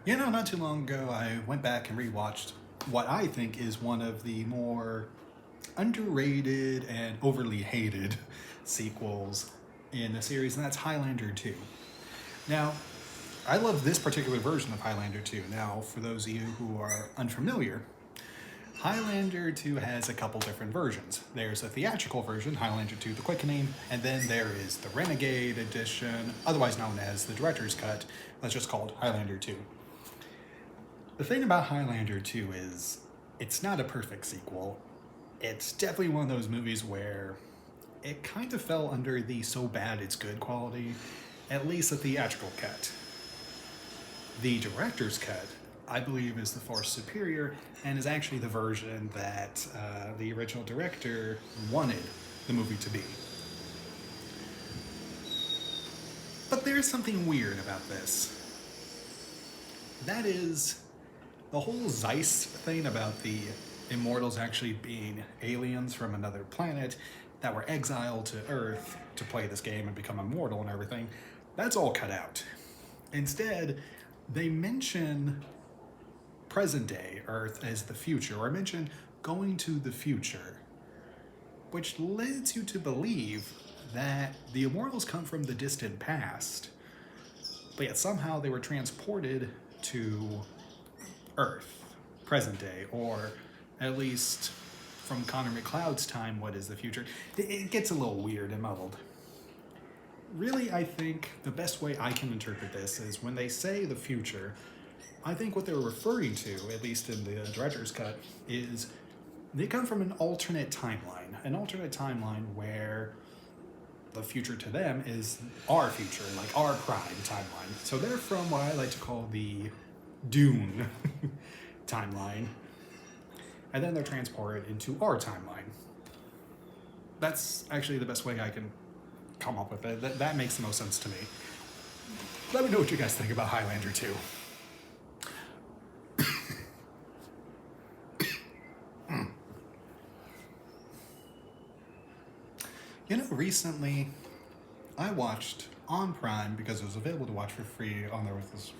Not too long ago, I went back and rewatched what I think is one of the more underrated and overly hated sequels in the series, and that's Highlander 2. Now, I love this particular version of Highlander 2. Now, for those of you who are unfamiliar, Highlander 2 has a couple different versions. There's a theatrical version, Highlander 2 The Quickening, and then there is the Renegade Edition, otherwise known as the Director's Cut, that's just called Highlander 2. The thing about Highlander 2 is it's not a perfect sequel. It's definitely one of those movies where it kind of fell under the so bad it's good quality, at least the theatrical cut. The director's cut, I believe, is the far superior and is actually the version that the original director wanted the movie to be. But there's something weird about this. That is the whole Zeiss thing about the immortals actually being aliens from another planet that were exiled to Earth to play this game and become immortal and everything. That's all cut out. Instead, they mention present day Earth as the future, or mention going to the future, which leads you to believe that the immortals come from the distant past, but yet somehow they were transported to Earth, present day, or at least from Connor McLeod's time, what is the future? It gets a little weird and muddled. Really, I think the best way I can interpret this is when they say the future, I think what they're referring to, at least in the director's cut, is they come from an alternate timeline where the future to them is our future, like our prime timeline. So they're from what I like to call the Dune timeline, and then they're transported into our timeline. That's actually the best way I can come up with it. That makes the most sense to me. Let me know what you guys think about Highlander 2. Recently I watched on Prime, because it was available to watch for free on there with this